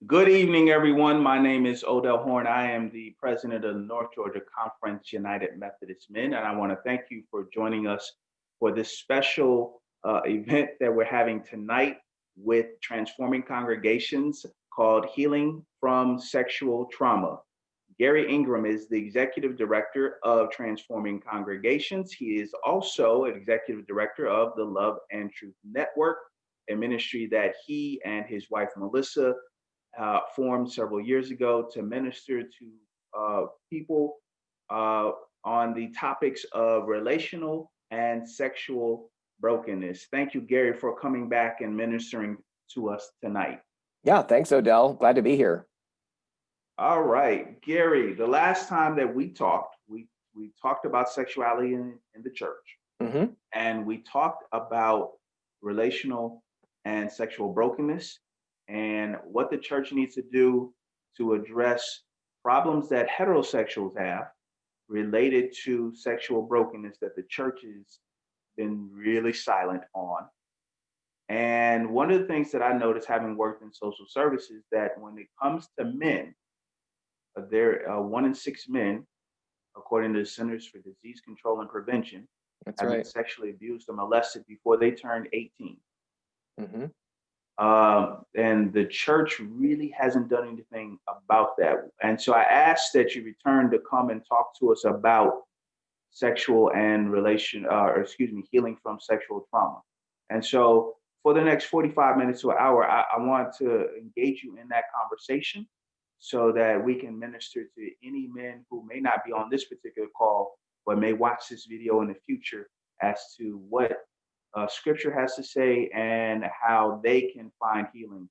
Good evening, everyone. My name is Odell Horn. I am the president of the North Georgia Conference United Methodist Men, and I want to thank you for joining us for this special event that we're having tonight with transforming congregations called Healing from Sexual Trauma. Garry Ingraham is the executive director of Transforming Congregations. He is also an executive director of the Love and Truth Network, a ministry that he and his wife Melissa formed several years ago to minister to people uh, on the topics of relational and sexual brokenness. Thank you, Garry, for coming back and ministering to us tonight. Yeah, thanks, Odell. Glad to be here. All right, Garry, the last time that we talked about sexuality in the church, hmm and we talked about relational and sexual brokenness and what the church needs to do to address problems that heterosexuals have related to sexual brokenness that the church has been really silent on. And one of the things that I noticed having worked in social services that when it comes to men, there 1 in 6 men, according to the Centers for Disease Control and Prevention, That's have been right. sexually abused or molested before they turned 18. hmm And the church really hasn't done anything about that. And so I asked that you return to come and talk to us about sexual and healing from sexual trauma. And so for the next 45 minutes to an hour, I want to engage you in that conversation so that we can minister to any men who may not be on this particular call, but may watch this video in the future as to what scripture has to say and how they can find healing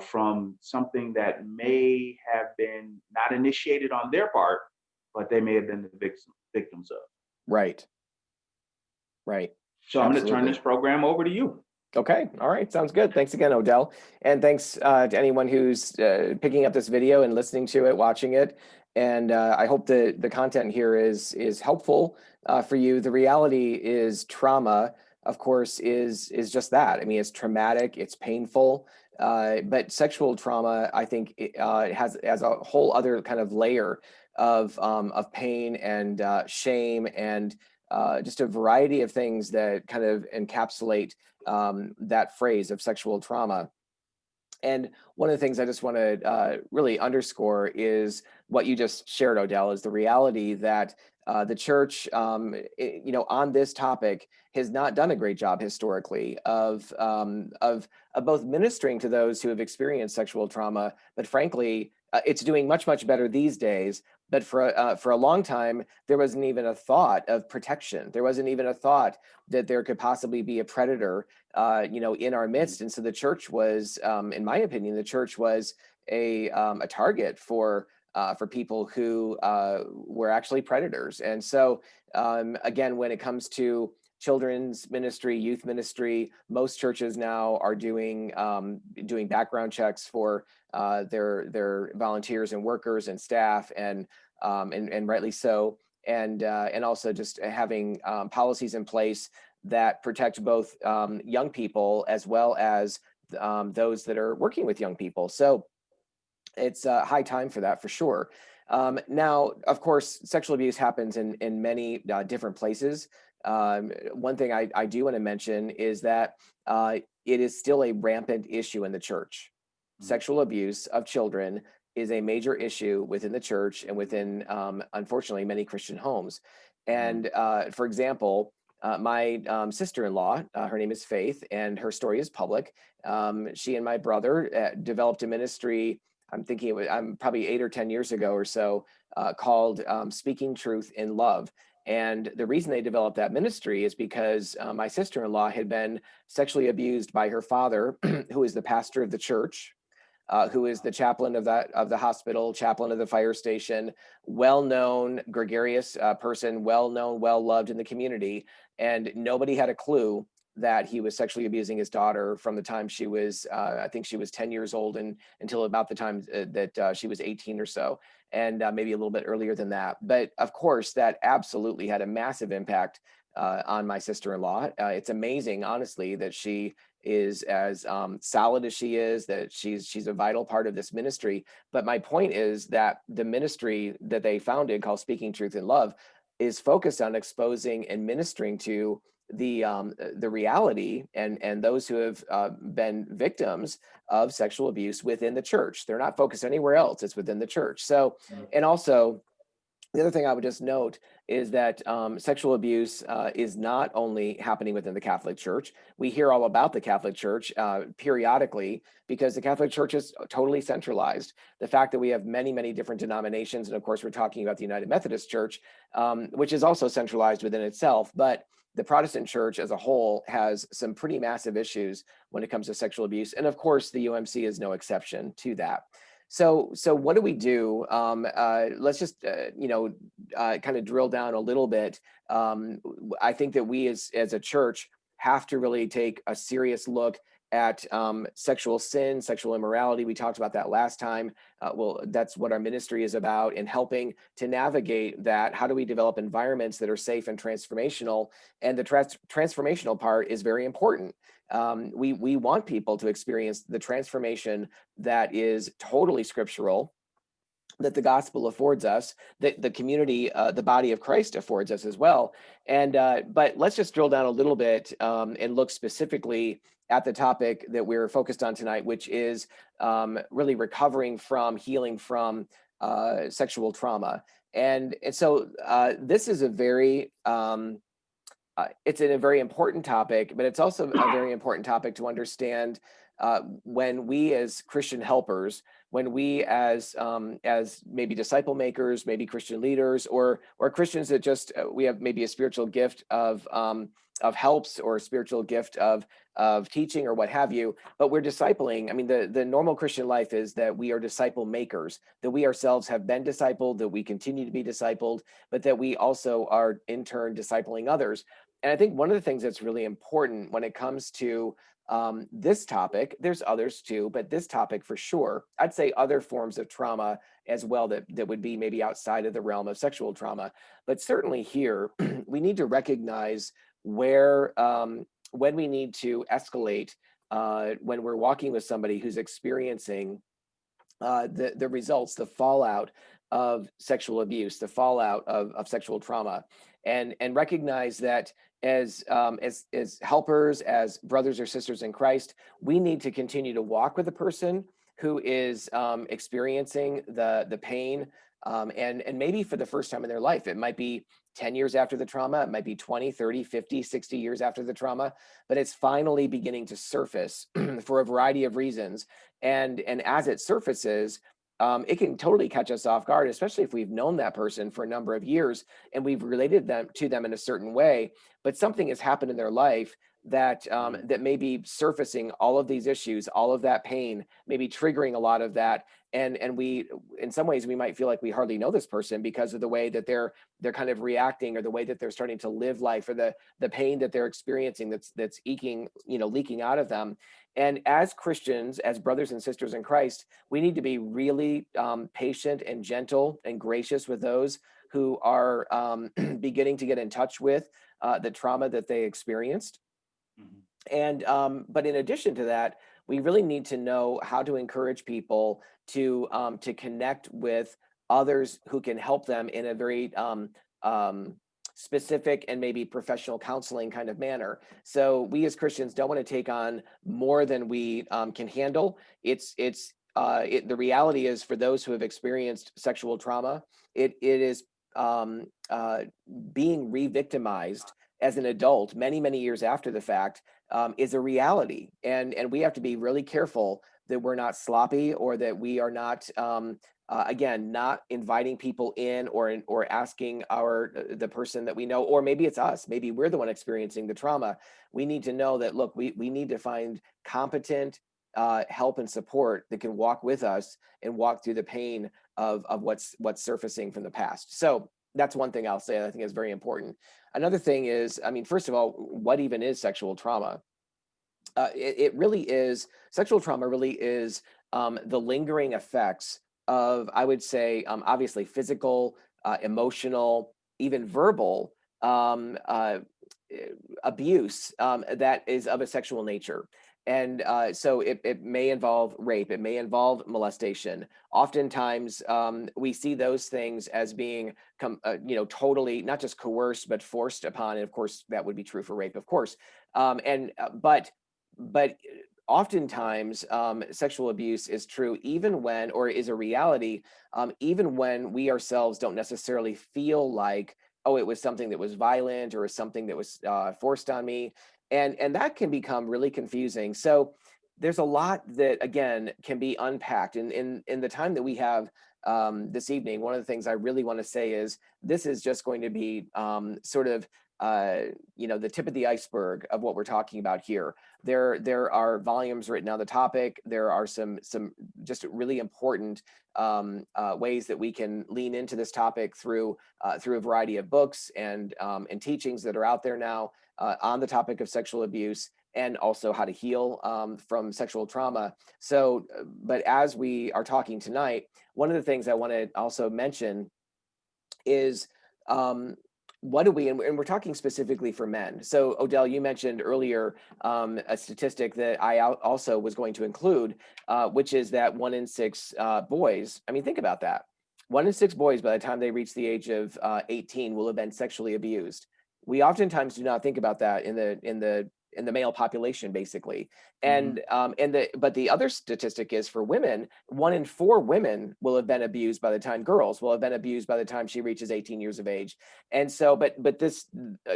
from something that may have been not initiated on their part, but they may have been the victims of. Right. Right. So I'm going to turn this Absolutely. program over to you. Okay. All right. Sounds good. Thanks again, Odell. And thanks to anyone who's picking up this video and listening to it, watching it. And I hope the content here is helpful for you. The reality is trauma, of course, is just that. I mean, it's traumatic, it's painful. But sexual trauma, I think, it has a whole other kind of layer of pain and shame and just a variety of things that kind of encapsulate that phrase of sexual trauma. And one of the things I just want to really underscore is what you just shared, Odell, is the reality that the church, on this topic, has not done a great job historically of both ministering to those who have experienced sexual trauma, but frankly, it's doing much better these days. But for a long time, there wasn't even a thought of protection. There wasn't even a thought that there could possibly be a predator in our midst. And so the church was, in my opinion, the church was a target for people who were actually predators. And so again, when it comes to children's ministry, youth ministry, most churches now are doing background checks for their volunteers and workers and staff, and rightly so. And also just having policies in place that protect both young people as well as those that are working with young people. So it's high time for that, for sure. Now, of course, sexual abuse happens in many different places. One thing I do want to mention is that it is still a rampant issue in the church. Sexual abuse of children is a major issue within the church and within, unfortunately, many Christian homes. And for example, my sister-in-law, her name is Faith, and her story is public. She and my brother developed a ministry. I'm probably 8 or 10 years ago or so, called Speaking Truth in Love. And the reason they developed that ministry is because my sister-in-law had been sexually abused by her father, who is the pastor of the church, who is the chaplain of the hospital, chaplain of the fire station, well-known, gregarious person, well-known, well-loved in the community. And nobody had a clue that he was sexually abusing his daughter from the time she was, I think she was 10 years old, and until about the time that she was 18 or so, and maybe a little bit earlier than that. But of course, that absolutely had a massive impact on my sister-in-law. It's amazing, honestly, that she is as solid as she is, that she's a vital part of this ministry. But my point is that the ministry that they founded, called Speaking Truth in Love, is focused on exposing and ministering to the reality and those who have been victims of sexual abuse within the church. They're not focused anywhere else; it's within the church. So, and also, the other thing I would just note is that sexual abuse is not only happening within the Catholic Church. We hear all about the Catholic Church periodically because the Catholic Church is totally centralized. The fact that we have many, many different denominations, and of course, we're talking about the United Methodist Church, which is also centralized within itself. But the Protestant Church as a whole has some pretty massive issues when it comes to sexual abuse. And of course, the UMC is no exception to that. So what do we do? Let's just kind of drill down a little bit. I think that we as a church have to really take a serious look at sexual sin, sexual immorality. We talked about that last time. Well, that's what our ministry is about, in helping to navigate that. How do we develop environments that are safe and transformational? And the transformational part is very important. We want people to experience the transformation that is totally scriptural, that the gospel affords us, that the community, the body of Christ affords us as well. And but let's just drill down a little bit and look specifically at the topic that we're focused on tonight, which is really recovering from, healing from sexual trauma. And so this is a very it's a very important topic, but it's also a very important topic to understand when we as Christian helpers, when we as maybe disciple makers, maybe Christian leaders, or Christians that just we have maybe a spiritual gift of helps, or a spiritual gift of teaching, or what have you, but we're discipling. I mean, the normal Christian life is that we are disciple makers, that we ourselves have been discipled, that we continue to be discipled, but that we also are in turn discipling others. And I think one of the things that's really important when it comes to this topic, there's others too, but this topic for sure, I'd say other forms of trauma as well that would be maybe outside of the realm of sexual trauma. But certainly here, we need to recognize where, when we need to escalate, when we're walking with somebody who's experiencing the results, the fallout of sexual abuse, the fallout of sexual trauma, and recognize that as helpers, as brothers or sisters in Christ, we need to continue to walk with the person who is experiencing the pain, and maybe for the first time in their life. It might be 10 years after the trauma, it might be 20, 30, 50, 60 years after the trauma, but it's finally beginning to surface for a variety of reasons. And as it surfaces, it can totally catch us off guard, especially if we've known that person for a number of years and we've related them to them in a certain way, but something has happened in their life that that may be surfacing all of these issues, all of that pain, maybe triggering a lot of that. And we, in some ways, we might feel like we hardly know this person because of the way that they're kind of reacting, or the way that they're starting to live life, or the pain that they're experiencing that's leaking out of them. And as Christians, as brothers and sisters in Christ, we need to be really patient and gentle and gracious with those who are beginning to get in touch with the trauma that they experienced. Mhm. And but in addition to that, we really need to know how to encourage people to connect with others who can help them in a very specific and maybe professional counseling kind of manner. So we as Christians don't want to take on more than we can handle. The reality is, for those who have experienced sexual trauma, it is being re-victimized as an adult many, many years after the fact is a reality. And we have to be really careful that we're not sloppy, or that we are not, again, not inviting people in, or asking the person that we know, or maybe it's us, maybe we're the one experiencing the trauma. We need to know that, look, we need to find competent help and support that can walk with us and walk through the pain of what's surfacing from the past. So that's one thing I'll say that I think is very important. Another thing is, I mean, first of all, what even is sexual trauma? It really is, sexual trauma really is the lingering effects of, I would say, obviously physical, emotional, even verbal abuse that is of a sexual nature. And so it may involve rape, it may involve molestation. Oftentimes, we see those things as being, totally not just coerced, but forced upon. And of course, that would be true for rape, of course. But oftentimes, sexual abuse is true even when, or is a reality, even when we ourselves don't necessarily feel like, oh, it was something that was violent or something that was forced on me, and that can become really confusing. So there's a lot that again can be unpacked in the time that we have this evening. One of the things I really want to say is this is just going to be sort of the tip of the iceberg of what we're talking about here. There are volumes written on the topic. There are some just really important ways that we can lean into this topic through a variety of books and teachings that are out there now on the topic of sexual abuse, and also how to heal from sexual trauma. So, but as we are talking tonight, one of the things I want to also mention is what do we, and we're talking specifically for men. So Odell, you mentioned earlier a statistic that I also was going to include, which is that 1 in 6 boys, I mean, think about that. 1 in 6 boys by the time they reach the age of 18 will have been sexually abused. We oftentimes do not think about that in the male population, basically. Mhm. But the other statistic is for women, 1 in 4 women will have been abused by the time, girls will have been abused by the time she reaches 18 years of age. And so, but this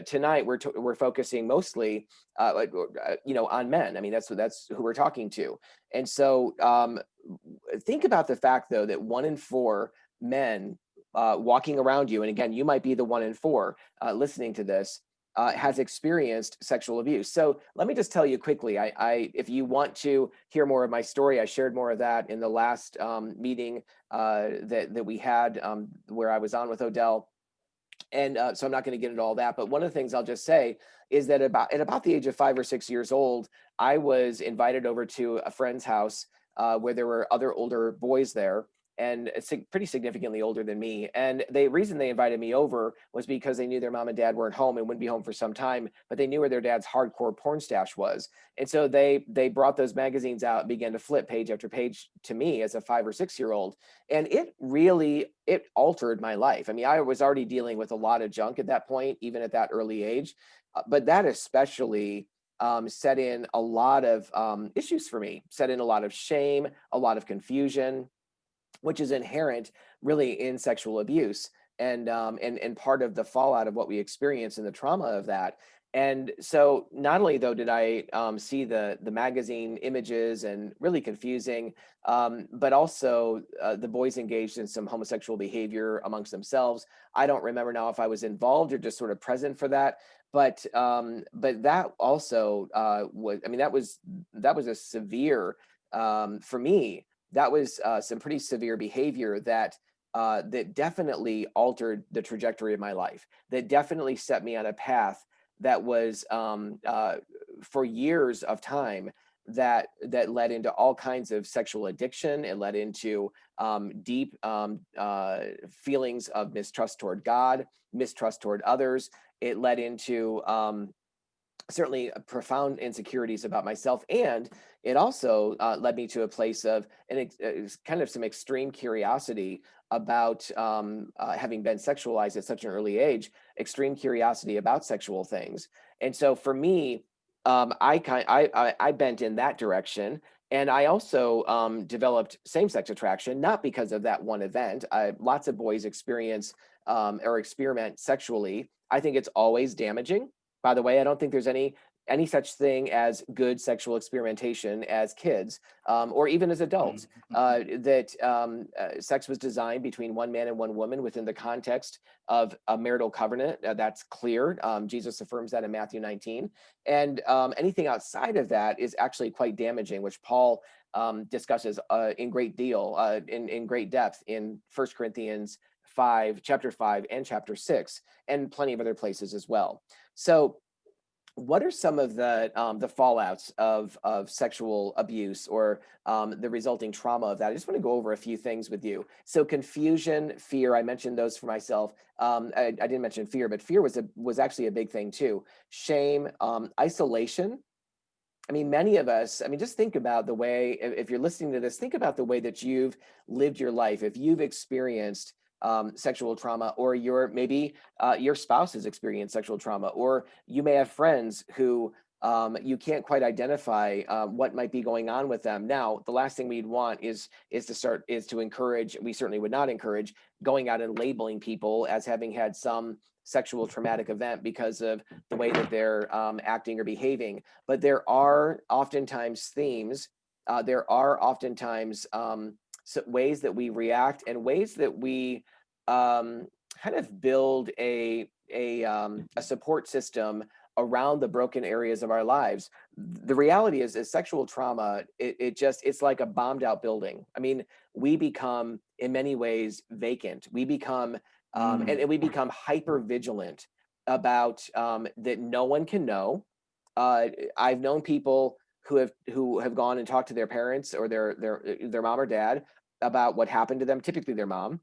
tonight we're focusing mostly, on men. I mean, that's who we're talking to. And so, think about the fact though that 1 in 4 men walking around you, and again, you might be the 1 in 4 listening to this, has experienced sexual abuse. So let me just tell you quickly, if you want to hear more of my story, I shared more of that in the last meeting that we had where I was on with Odell. And so I'm not going to get into all that. But one of the things I'll just say is that at about the age of 5 or 6 years old, I was invited over to a friend's house where there were other older boys there, and pretty significantly older than me. And the reason they invited me over was because they knew their mom and dad weren't home and wouldn't be home for some time, but they knew where their dad's hardcore porn stash was. And so they brought those magazines out and began to flip page after page to me as a 5 or 6 year old. And it altered my life. I mean, I was already dealing with a lot of junk at that point, even at that early age, but that especially set in a lot of issues for me, set in a lot of shame, a lot of confusion, which is inherent really in sexual abuse, and part of the fallout of what we experience and the trauma of that. And so not only though did I see the magazine images and really confusing, but also the boys engaged in some homosexual behavior amongst themselves. I don't remember now if I was involved or just sort of present for that, but that also was, I mean, that was a severe, for me, that was some pretty severe behavior that definitely altered the trajectory of my life. That definitely set me on a path that was for years of time that led into all kinds of sexual addiction. It led into deep feelings of mistrust toward God, mistrust toward others. It led into certainly profound insecurities about myself, and it also led me to a place of kind of some extreme curiosity about having been sexualized at such an early age, extreme curiosity about sexual things. And so for me, I bent in that direction. And I also developed same-sex attraction, not because of that one event. Lots of boys experience or experiment sexually. I think it's always damaging. By the way, I don't think there's any such thing as good sexual experimentation as kids or even as adults. Sex was designed between one man and one woman within the context of a marital covenant. That's clear. Jesus affirms that in Matthew 19. And anything outside of that is actually quite damaging, which Paul discusses in great depth in 1 Corinthians 5, chapter 5 and chapter 6, and plenty of other places as well. So what are some of the fallouts of sexual abuse or the resulting trauma of that? I just want to go over a few things with you. So confusion, fear, I mentioned those for myself. I didn't mention fear, but fear was actually a big thing too. Shame, isolation. I mean, many of us, I mean, just think about the way, if you're listening to this, think about the way that you've lived your life. If you've experienced sexual trauma, or maybe your spouse has experienced sexual trauma, or you may have friends who you can't quite identify what might be going on with them. Now, the last thing we'd want is to encourage. We certainly would not encourage going out and labeling people as having had some sexual traumatic event because of the way that they're acting or behaving. But there are oftentimes themes. There are oftentimes ways that we react, and ways that we kind of build a support system around the broken areas of our lives. The reality is sexual trauma, it's like a bombed out building. I mean, we become in many ways vacant. We become and we become hyper vigilant about that no one can know. I've known people who have gone and talked to their parents or their mom or dad about what happened to them, typically their mom,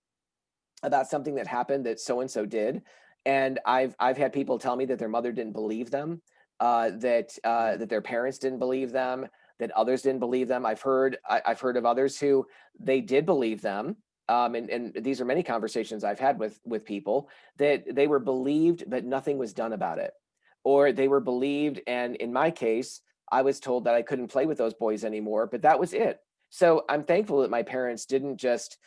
about something that happened that so and so did. And I've had people tell me that their mother didn't believe them, that their parents didn't believe them, that others didn't believe them. I've heard of others who they did believe them. And these are many conversations I've had with people, that they were believed, but nothing was done about it. Or they were believed, and in my case, I was told that I couldn't play with those boys anymore, but that was it. So I'm thankful that my parents didn't just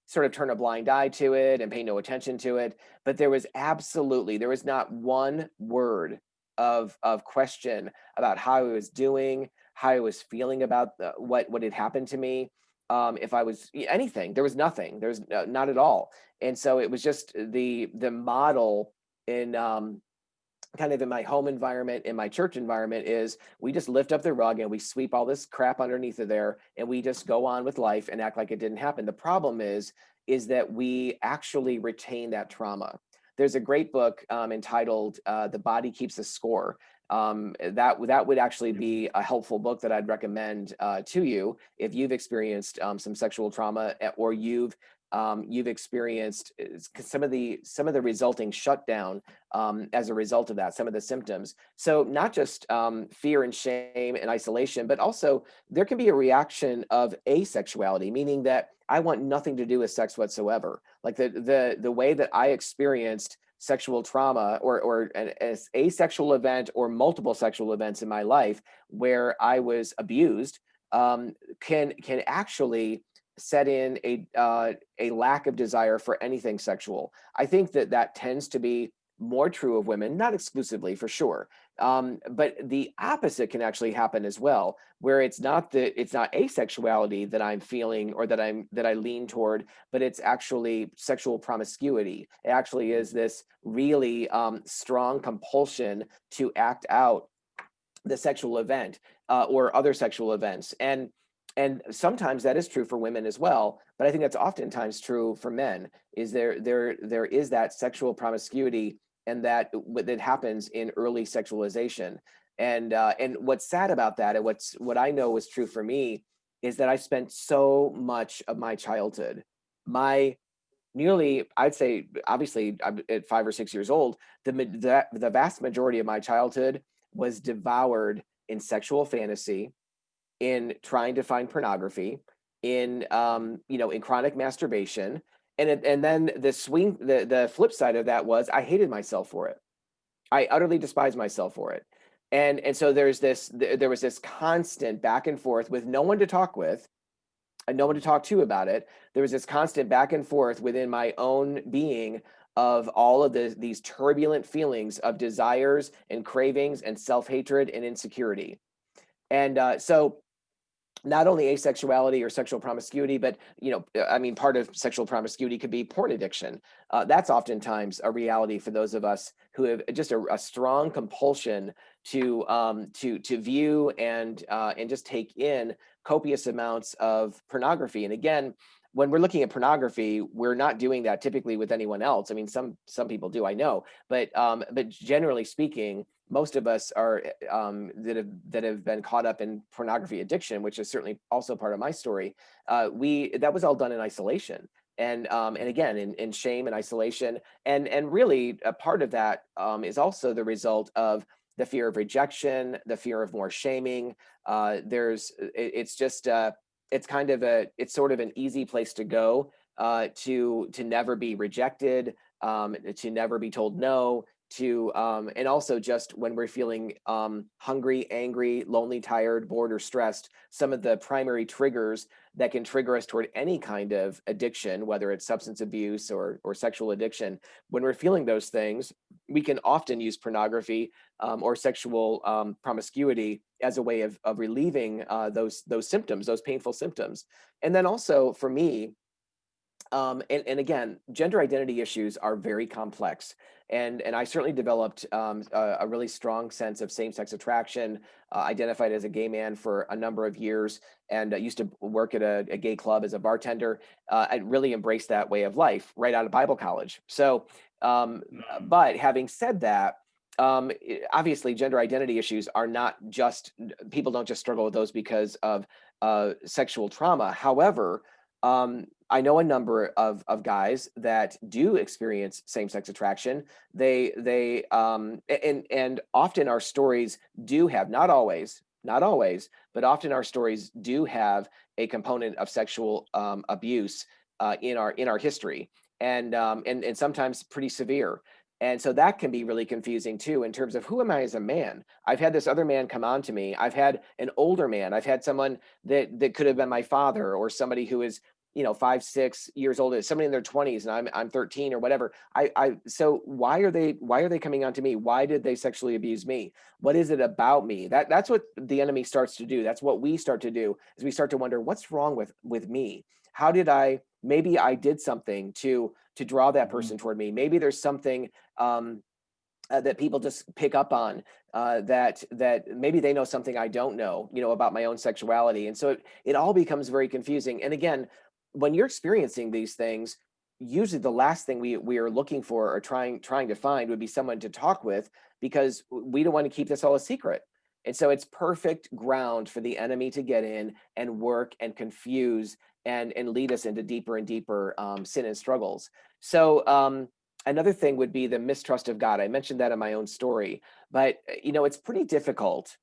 sort of turn a blind eye to it and pay no attention to it. But there was not one word of question about how I was doing, how I was feeling about what had happened to me. If I was anything, there was nothing. There was not at all. And so it was just the model in kind of in my home environment, in my church environment, is we just lift up the rug and we sweep all this crap underneath of there, and we just go on with life and act like it didn't happen. The problem is that we actually retain that trauma. There's a great book entitled "The Body Keeps a Score." That would actually be a helpful book that I'd recommend to you if you've experienced some sexual trauma, or you've experienced some of the resulting shutdown as a result of that, some of the symptoms. So not just fear and shame and isolation, but also there can be a reaction of asexuality, meaning that I want nothing to do with sex whatsoever. Like the way that I experienced sexual trauma, or an asexual event or multiple sexual events in my life where I was abused, can actually set in a lack of desire for anything sexual. I think that tends to be more true of women, not exclusively for sure, but the opposite can actually happen as well, where it's not asexuality that I'm feeling or that I lean toward, but it's actually sexual promiscuity. It actually is this really strong compulsion to act out the sexual event or other sexual events. And sometimes that is true for women as well, but I think that's oftentimes true for men. Is there is that sexual promiscuity, and that happens in early sexualization. And what's sad about that, and what I know was true for me, is that I spent so much of my childhood, my nearly, I'd say, obviously, I'm at 5 or 6 years old, the vast majority of my childhood was devoured in sexual fantasy, in trying to find pornography, in in chronic masturbation. And then the flip side of that was I hated myself for it. I utterly despised myself for it. And so there was this constant back and forth with no one to talk with and no one to talk to about it. There was this constant back and forth within my own being of all of these turbulent feelings of desires and cravings and self-hatred and insecurity. And so not only asexuality or sexual promiscuity, but I mean, part of sexual promiscuity could be porn addiction. That's oftentimes a reality for those of us who have just a strong compulsion to view and just take in copious amounts of pornography. And again, when we're looking at pornography, we're not doing that typically with anyone else. I mean, some people do, I know, but generally speaking, most of us are that have been caught up in pornography addiction, which is certainly also part of my story. That was all done in isolation, and again in shame and isolation, and really a part of that is also the result of the fear of rejection, the fear of more shaming. It's just it's kind of it's sort of an easy place to go to never be rejected, to never be told no, to and also just when we're feeling hungry, angry, lonely, tired, bored, or stressed, some of the primary triggers that can trigger us toward any kind of addiction, whether it's substance abuse or sexual addiction. When we're feeling those things, we can often use pornography or sexual promiscuity as a way of relieving those symptoms, those painful symptoms. And then also for me, and again, gender identity issues are very complex. And I certainly developed a really strong sense of same-sex attraction, identified as a gay man for a number of years, and used to work at a gay club as a bartender. I really embraced that way of life right out of Bible college. So, but having said that, obviously gender identity issues are not just, people don't just struggle with those because of sexual trauma. However, I know a number of guys that do experience same-sex attraction. And often our stories do have, not always, but often our stories do have a component of sexual abuse in our history, and sometimes pretty severe. And so that can be really confusing too, in terms of who am I as a man? I've had this other man come on to me. I've had an older man. I've had someone that could have been my father, or somebody who is, 5, 6 years old, somebody in their 20s, and I'm 13 or whatever. So why are they coming on to me? Why did they sexually abuse me? What is it about me? That's what the enemy starts to do. That's what we start to do, is we start to wonder, what's wrong with me? How did maybe I did something to draw that person toward me. Maybe there's something that people just pick up on, that maybe they know something I don't know, about my own sexuality. And so it all becomes very confusing. And again, when you're experiencing these things, usually the last thing we are looking for or trying to find would be someone to talk with, because we don't want to keep this all a secret. And so it's perfect ground for the enemy to get in and work and confuse and lead us into deeper and deeper sin and struggles. So another thing would be the mistrust of God. I mentioned that in my own story, but it's pretty difficult.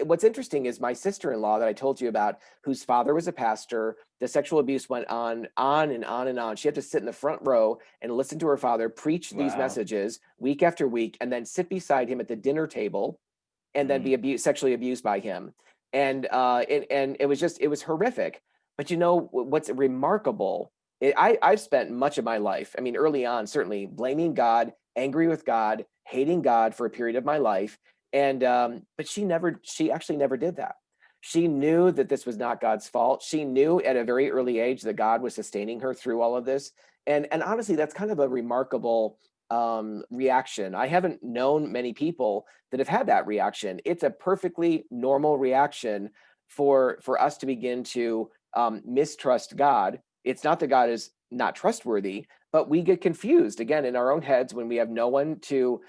What's interesting is my sister-in-law that I told you about, whose father was a pastor, the sexual abuse went on and on and on. She had to sit in the front row and listen to her father preach these messages week after week, and then sit beside him at the dinner table and then be sexually abused by him. And it was horrific. But what's remarkable, I've spent much of my life, I mean, early on, certainly blaming God, angry with God, hating God for a period of my life. And but she actually never did that. She knew that this was not God's fault. She knew at a very early age that God was sustaining her through all of this. And honestly, that's kind of a remarkable reaction. I haven't known many people that have had that reaction. It's a perfectly normal reaction for us to begin to mistrust God. It's not that God is not trustworthy, but we get confused again in our own heads when we have no one to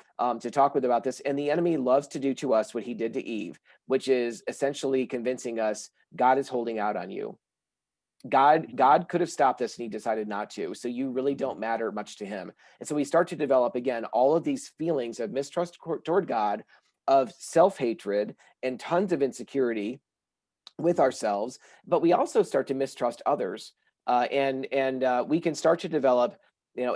talk with about this. And the enemy loves to do to us what he did to Eve, which is essentially convincing us God is holding out on you. God could have stopped this and he decided not to. So you really don't matter much to him. And so we start to develop, again, all of these feelings of mistrust toward God, of self-hatred, and tons of insecurity with ourselves. But we also start to mistrust others. And we can start to develop,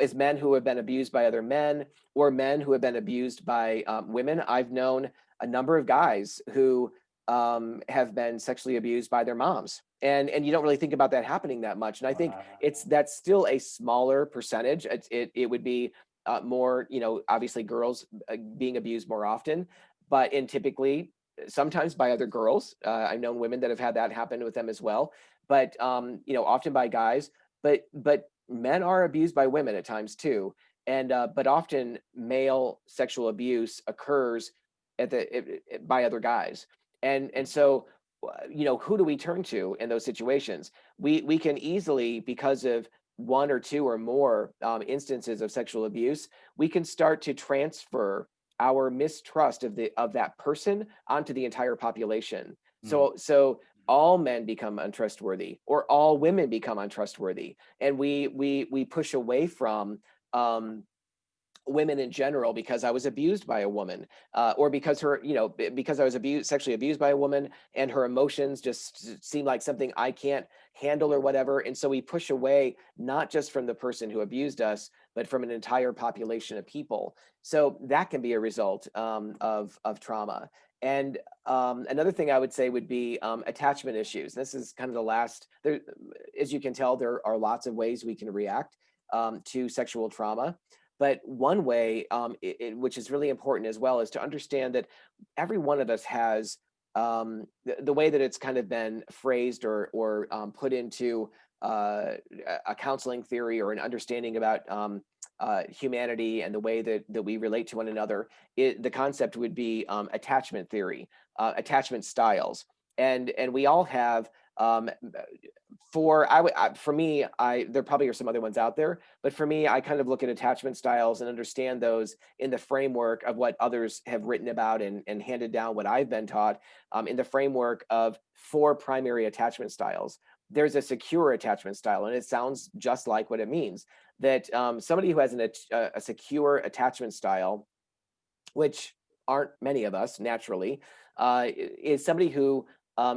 as men who have been abused by other men, or men who have been abused by women. I've known a number of guys who have been sexually abused by their moms. And you don't really think about that happening that much. And I think that's still a smaller percentage. It would be more, obviously girls being abused more often, but typically sometimes by other girls. I've known women that have had that happen with them as well, but often by guys. But men are abused by women at times too, and but often male sexual abuse occurs by other guys. And so who do we turn to in those situations? We can easily, because of one or two or more instances of sexual abuse, we can start to transfer our mistrust of that person onto the entire population. So all men become untrustworthy, or all women become untrustworthy, and we push away from women in general because I was abused by a woman, or because because I was sexually abused by a woman, and her emotions just seem like something I can't handle or whatever. And so we push away not just from the person who abused us, but from an entire population of people. So that can be a result of trauma. And another thing I would say would be attachment issues. This is kind of the last. There, as you can tell, there are lots of ways we can react to sexual trauma. But one way, which is really important as well, is to understand that every one of us has the way that it's kind of been phrased or put into a counseling theory or an understanding about humanity and the way that we relate to one another. The concept would be attachment theory, attachment styles, and we all have for me, there probably are some other ones out there, but for me, I kind of look at attachment styles and understand those in the framework of what others have written about and handed down what I've been taught, in the framework of 4 primary attachment styles. There's a secure attachment style, and it sounds just like what it means, that somebody who has a secure attachment style, which aren't many of us naturally, is somebody who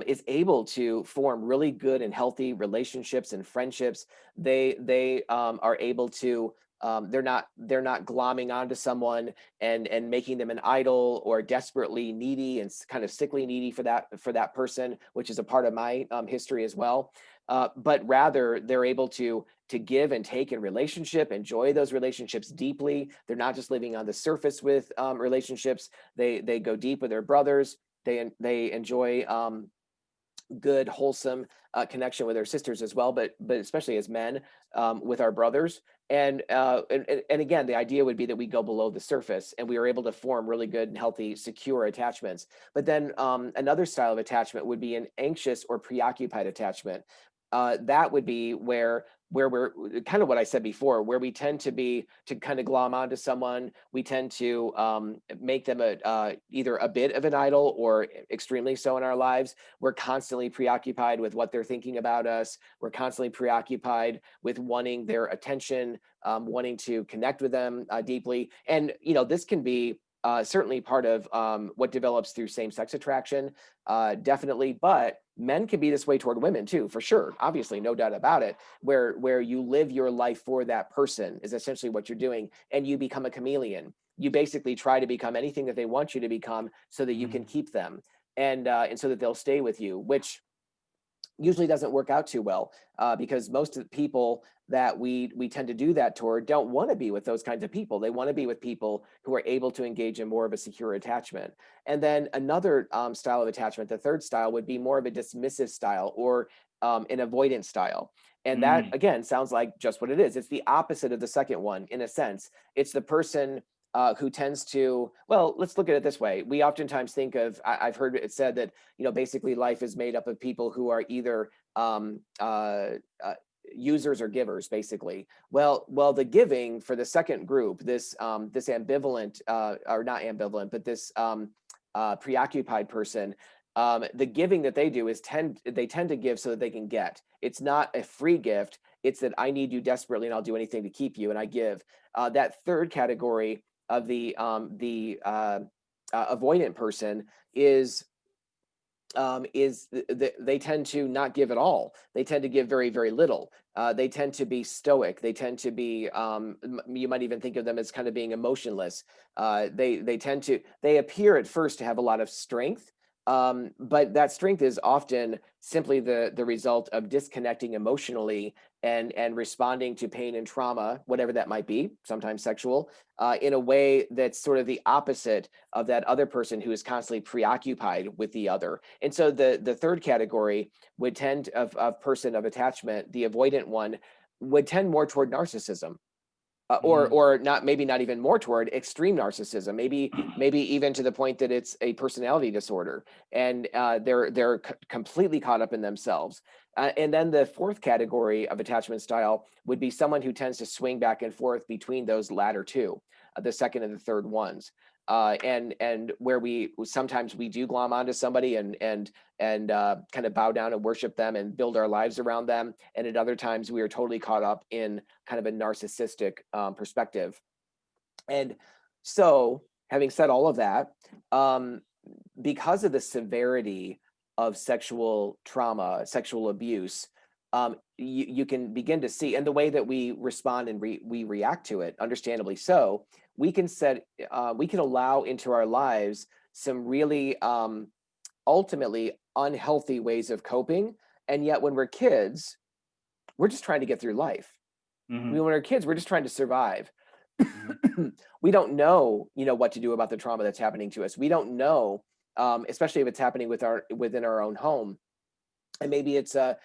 is able to form really good and healthy relationships and friendships. They are able to. They're not glomming onto someone and making them an idol, or desperately needy and kind of sickly needy for that person, which is a part of my history as well. But rather they're able to give and take in relationship, enjoy those relationships deeply. They're not just living on the surface with relationships. They go deep with their brothers. They enjoy good, wholesome connection with their sisters as well, but especially as men, with our brothers. And again, the idea would be that we go below the surface and we are able to form really good and healthy, secure attachments. But then another style of attachment would be an anxious or preoccupied attachment. That would be where we're kind of what I said before, where we tend to kind of glom onto someone. We tend to make them either a bit of an idol or extremely so in our lives. We're constantly preoccupied with what they're thinking about us. We're constantly preoccupied with wanting their attention, wanting to connect with them deeply. And this can be certainly part of what develops through same-sex attraction, definitely. But men can be this way toward women too, for sure. Obviously, no doubt about it. Where you live your life for that person is essentially what you're doing, and you become a chameleon. You basically try to become anything that they want you to become, so that you can keep them, and so that they'll stay with you, which usually doesn't work out too well, because most of the people that we tend to do that toward don't want to be with those kinds of people. They want to be with people who are able to engage in more of a secure attachment. And then another style of attachment, the third style, would be more of a dismissive style, or an avoidant style. And that, Mm. again, sounds like just what it is. It's the opposite of the second one, in a sense. It's the person who tends to, well, let's look at it this way. We oftentimes think of, I've heard it said that, basically life is made up of people who are either users or givers, basically. Well, the giving for the second group, this ambivalent, or not ambivalent, but this preoccupied person, the giving that they do is they tend to give so that they can get. It's not a free gift. It's that I need you desperately and I'll do anything to keep you, and I give. That third category of the avoidant person is they tend to not give at all. They tend to give very, very little. They tend to be stoic. They tend to be, you might even think of them as kind of being emotionless. They appear at first to have a lot of strength, but that strength is often simply the result of disconnecting emotionally and responding to pain and trauma, whatever that might be, sometimes sexual, in a way that's sort of the opposite of that other person who is constantly preoccupied with the other. And so the third category would tend of person of attachment, the avoidant one, would tend more toward narcissism. Mm. Or not, maybe not even more toward extreme narcissism, maybe even to the point that it's a personality disorder, and they're completely caught up in themselves. And then the fourth category of attachment style would be someone who tends to swing back and forth between those latter two, the second and the third ones. And where we sometimes we do glom onto somebody and kind of bow down and worship them and build our lives around them, and at other times we are totally caught up in kind of a narcissistic perspective. And so, having said all of that, um, because of the severity of sexual trauma, sexual abuse, you can begin to see, and the way that we respond and we react to it, understandably so, we can allow into our lives some really ultimately unhealthy ways of coping. And yet, when we're kids, we're just trying to get through life. Hmm. When we're kids, we're just trying to survive. Hmm. We don't know, what to do about the trauma that's happening to us. We don't know, especially if it's happening within our own home, and maybe it's an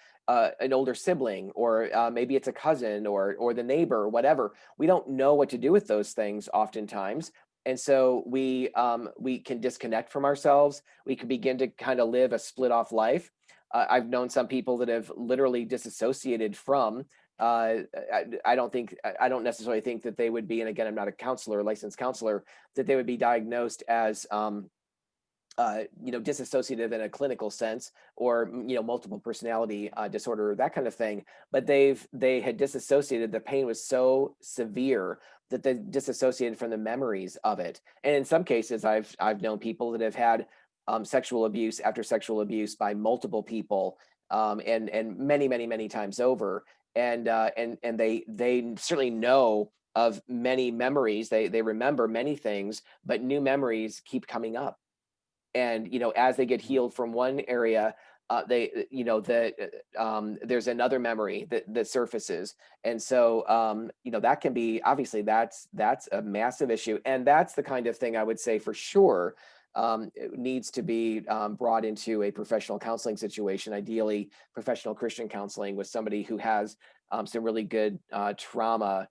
older sibling, or maybe it's a cousin, or the neighbor, or whatever. We don't know what to do with those things oftentimes, and so we can disconnect from ourselves. We can begin to kind of live a split off life. I've known some people that have literally disassociated from. I don't necessarily think that they would be, and again, I'm not a counselor, licensed counselor, that they would be diagnosed as disassociative in a clinical sense, or multiple personality disorder, that kind of thing. But they had disassociated. The pain was so severe that they disassociated from the memories of it. And in some cases, I've known people that have had sexual abuse after sexual abuse by multiple people, and many times over. And they certainly know of many memories. They remember many things, but new memories keep coming up. And as they get healed from one area, they that there's another memory that surfaces. And so that can be, obviously, that's a massive issue, and that's the kind of thing I would say for sure it needs to be brought into a professional counseling situation, ideally professional Christian counseling, with somebody who has some really good trauma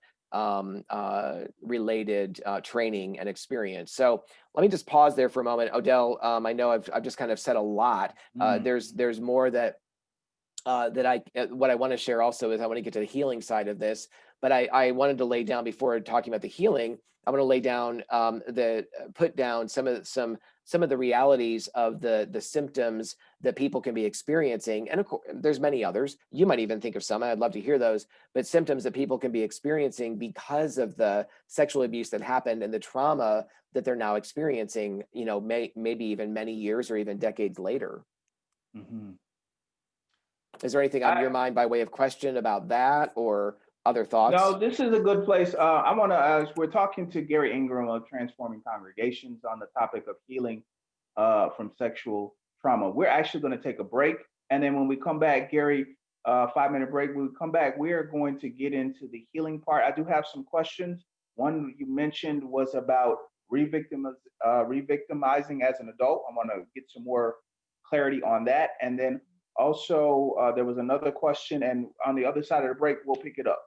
related training and experience. So let me just pause there for a moment. Odell, I know I've just kind of said a lot. Hmm. There's more that what I want to share also is I want to get to the healing side of this, but I wanted to lay down, before talking about the healing, I want to lay down put down some of the realities of the symptoms that people can be experiencing. And of course, there's many others. You might even think of some. I'd love to hear those. But symptoms that people can be experiencing because of the sexual abuse that happened and the trauma that they're now experiencing, maybe even many years or even decades later. Hmm. Is there anything on your mind by way of question about that, or other thoughts? No, this is a good place. I want to ask, we're talking to Garry Ingraham of Transforming Congregations on the topic of healing from sexual trauma. We're actually going to take a break. And then when we come back, Garry, 5 minute break, when we come back, we are going to get into the healing part. I do have some questions. One you mentioned was about re-victimizing as an adult. I want to get some more clarity on that. And then also, there was another question, and on the other side of the break, we'll pick it up.